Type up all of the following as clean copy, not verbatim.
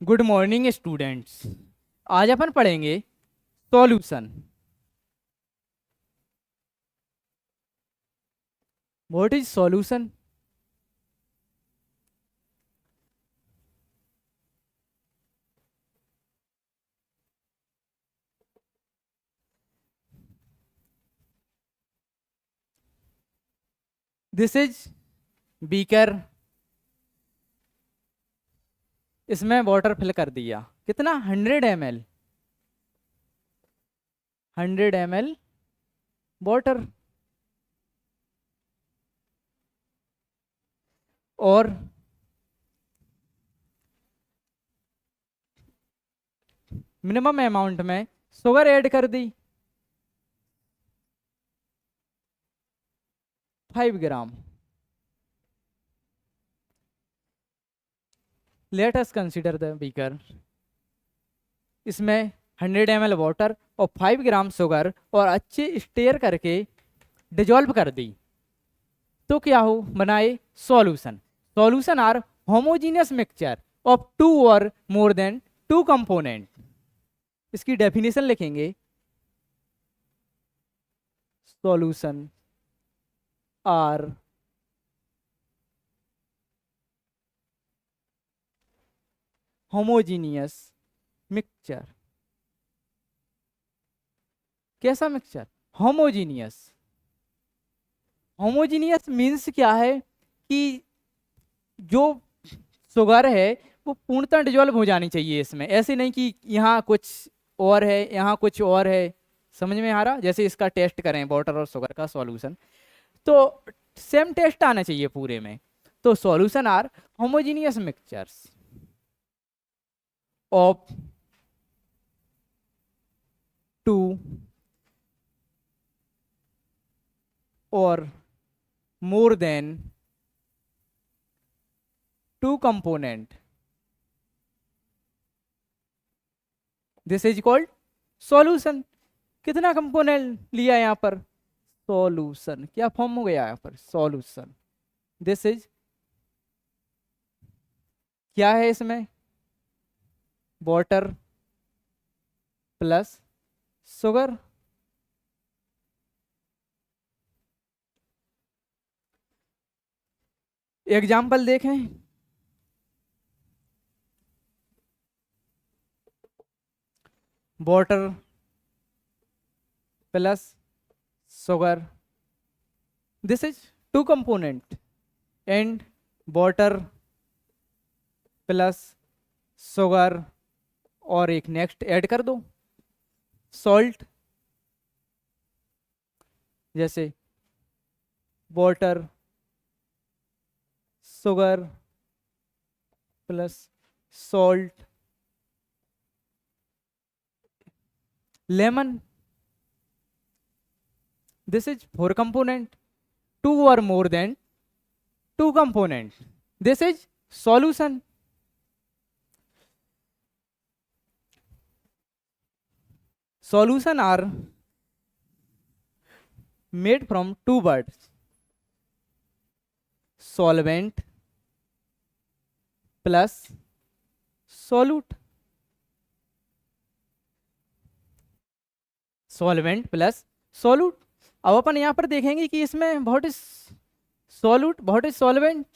Good morning students. आज अपन पढ़ेंगे solution. What is solution? This is beaker. इसमें वाटर फिल कर दिया। कितना? 100 ml। 100 ml water. और मिनिमम अमाउंट में शुगर ऐड कर दी 5 gram. Let us consider the beaker. इसमें 100 ml वाटर और 5 ग्राम शुगर और अच्छे स्टेयर करके डिजॉल्व कर दी तो क्या हो बनाए solution. Solution are homogeneous mixture of two और मोर देन टू कंपोनेंट। इसकी डेफिनेशन लिखेंगे। Solution are homogeneous mixture. कैसा मिक्सचर? होमोजीनियस। होमोजीनियस मीन्स क्या है कि जो शुगर है वो पूर्णतः डिजॉल्व हो जानी चाहिए इसमें। ऐसे नहीं कि यहाँ कुछ और है यहाँ कुछ और है। समझ में आ रहा? जैसे इसका टेस्ट करें वाटर और शुगर का सॉल्यूशन तो सेम टेस्ट आना चाहिए पूरे में। तो solution are homogeneous mixtures of two और more than two component. This is called solution. कितना कंपोनेंट लिया यहाँ पर? सॉल्यूशन। क्या फॉर्म हो गया यहाँ पर? सॉल्यूशन। दिस इज क्या है इसमें? Water plus sugar. एग्जाम्पल देखें। Water plus sugar. This is two component and water plus sugar और एक नेक्स्ट ऐड कर दो सॉल्ट। जैसे water sugar plus salt lemon. This is four component two और more than two component. This is solution. Solution are made from two words: solvent plus solute। Solvent plus solute. अब अपन यहां पर देखेंगे कि इसमें what is solute, what is solvent.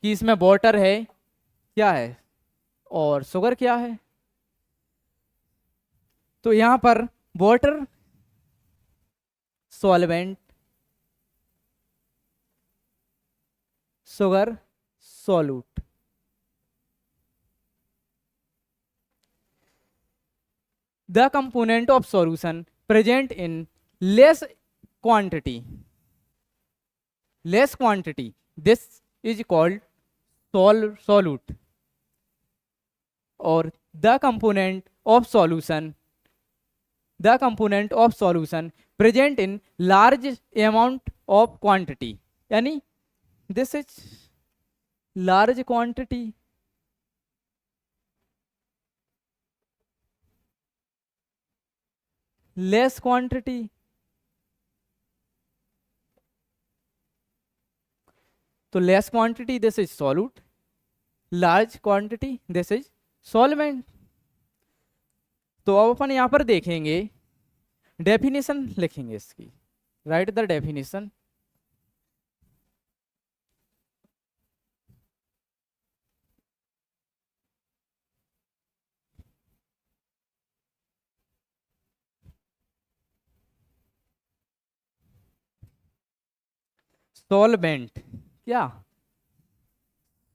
कि इसमें वाटर है क्या है और शुगर क्या है। तो यहां पर water solvent sugar सोलूट। The component of solution present in less quantity. Less quantity. This is called solute. Or the component of solution present in large amount of quantity. यानी this is large quantity. Less quantity. तो less quantity this is solute large quantity, this is solvent. तो अब अपन यहाँ पर देखेंगे, definition लिखेंगे इसकी। Write the definition. सॉल्वेंट, क्या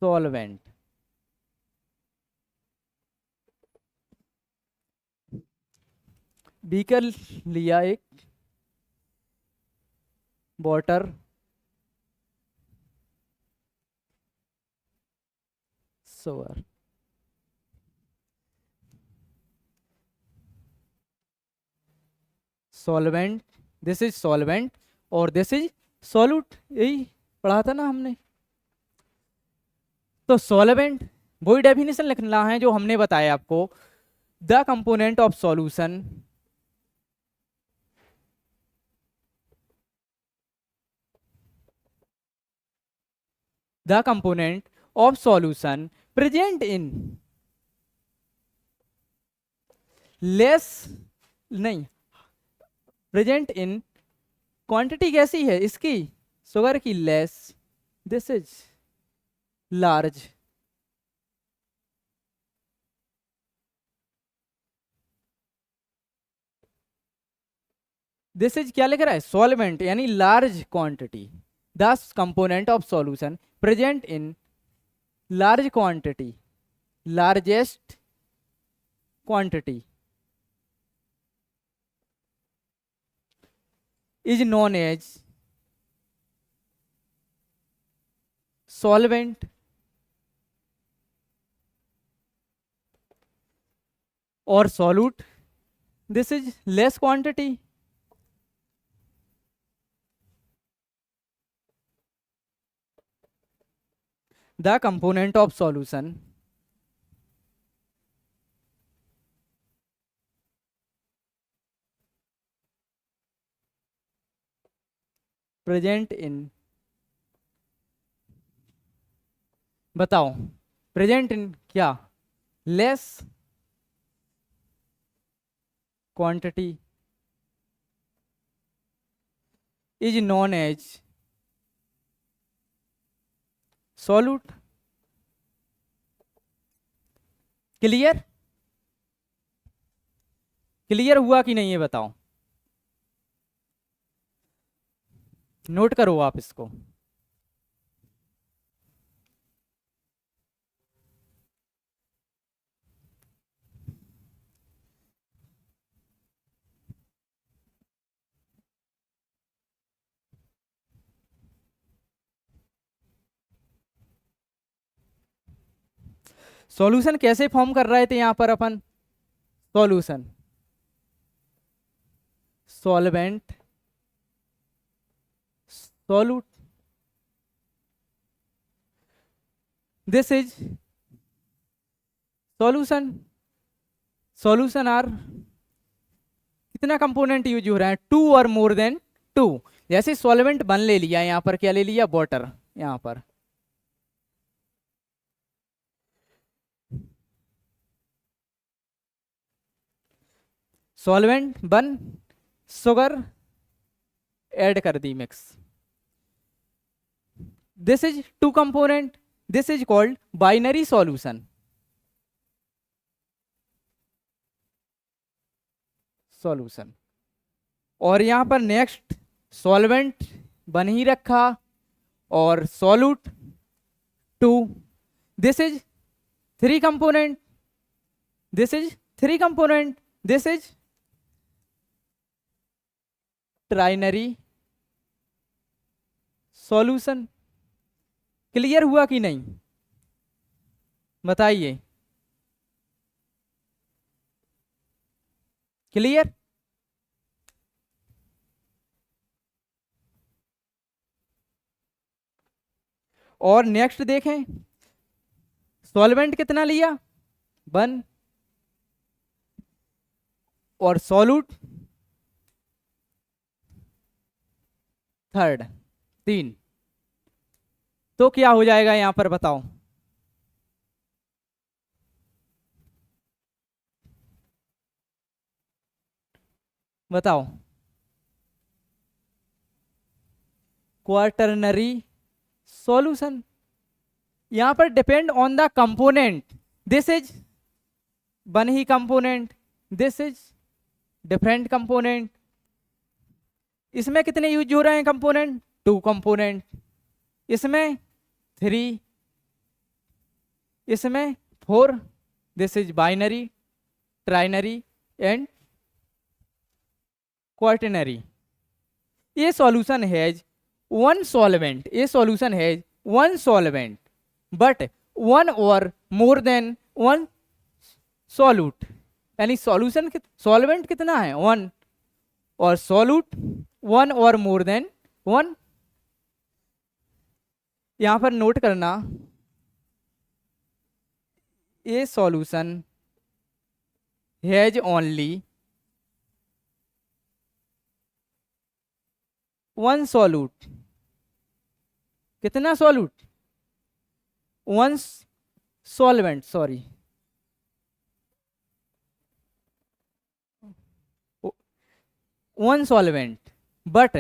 सॉल्वेंट, बीकर लिया एक, वाटर, सोअर, सॉल्वेंट, दिस इज सॉल्वेंट और दिस इज सॉल्यूट, यही पढ़ा था ना हमने। तो सॉल्वेंट, वही डेफिनेशन लिखना है जो हमने बताया आपको, the component of solution, the component of solution present in less, नहीं, प्रेजेंट इन क्वांटिटी कैसी है इसकी, शुगर की, less, this is large. This is क्या लिख रहा है, सॉल्वेंट, यानी large quantity, the component of solution present in large quantity, largest quantity is known as solvent or solute. This is less quantity. The component of solution present in, बताओ present in क्या, less quantity is known as solute. Clear, clear हुआ कि नहीं ये बताओ, note करो आप इसको। सॉल्यूशन कैसे फॉर्म कर रहे थे यहां पर अपन, solution solvent solute, this is solution, solution are कितना कंपोनेंट यूज हो रहा है, टू और मोर देन टू। जैसे सॉल्वेंट वन ले लिया, यहां पर क्या ले लिया, वाटर, यहां पर सॉल्वेंट वन, शुगर ऐड कर दी mix, this is two component, this is called binary solution, solution. और यहां पर नेक्स्ट सॉल्वेंट बन ही रखा और solute two, this is three component, this is three component, this is ternary solution. Clear हुआ कि नहीं बताइए, क्लियर। और नेक्स्ट देखें, सॉल्वेंट कितना लिया, वन, और सॉल्यूट थर्ड, तीन। तो क्या हो जाएगा यहां पर बताओ, बताओ। क्वार्टरनरी सॉल्यूशन, यहां पर depend on the component, this is one he component, this is different component. इसमें कितने यूज हो रहे हैं कंपोनेंट? 2 कंपोनेंट, इसमें 3, इसमें 4, this is binary, trinary and quaternary. ये सॉल्यूशन हैज वन सॉल्वेंट, ये solution has one solvent but one और मोर देन वन सॉल्यूट, यानी सॉल्यूशन सॉल्वेंट कितना है? 1, और सॉल्यूट 1 और मोर देन 1। यहां पर नोट करना, ये solution has only one solute, कितना solute? 1 solvent, sorry, 1 solvent but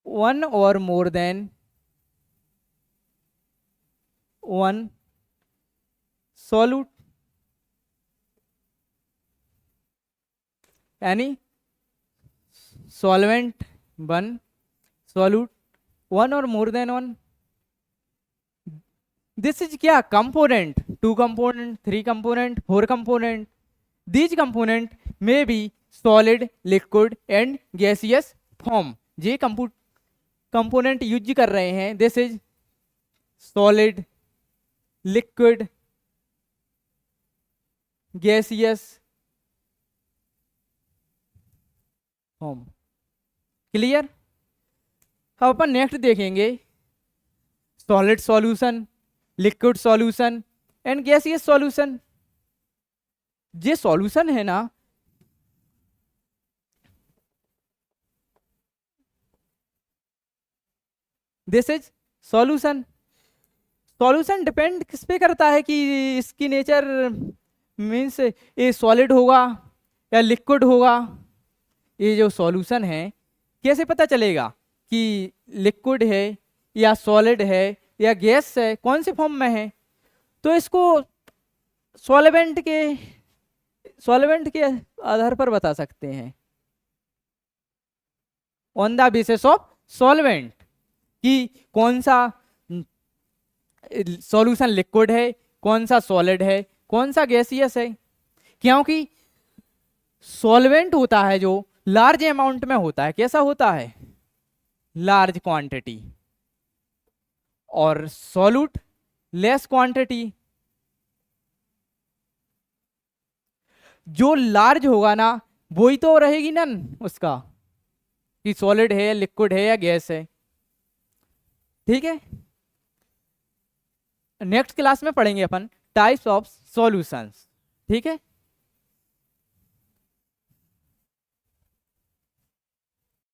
1 or more than 1 solute, यानी solvent 1, solute 1 or more than 1। This is क्या? Component, 2 component, 3 component, 4 component. These component may be solid, liquid and gaseous form. ये component use कर रहे हैं, this is solid, liquid, gaseous form. Clear? अब अपन next देखेंगे solid solution, liquid solution and gaseous solution. ये solution है ना, this is solution. Solution depend किस पे करता है कि इसकी नेचर, मीन्स ये सॉलिड होगा या लिक्विड होगा। ये जो सॉल्यूशन है कैसे पता चलेगा कि लिक्विड है या सॉलिड है या गैस है, कौन से फॉर्म में है? तो इसको सॉल्वेंट के आधार पर बता सकते हैं, on the basis of solvent, कि कौन सा सॉल्यूशन लिक्विड है, कौन सा सॉलिड है, कौन सा गैसियस है। क्योंकि सॉल्वेंट होता है जो लार्ज अमाउंट में होता है, कैसा होता है? लार्ज क्वांटिटी, और सॉल्यूट लेस क्वांटिटी। जो लार्ज होगा ना वही तो रहेगी ना उसका, कि सॉलिड है, लिक्विड है या गैस है। ठीक है, नेक्स्ट क्लास में पढ़ेंगे अपन टाइप्स ऑफ सॉल्यूशंस। ठीक है।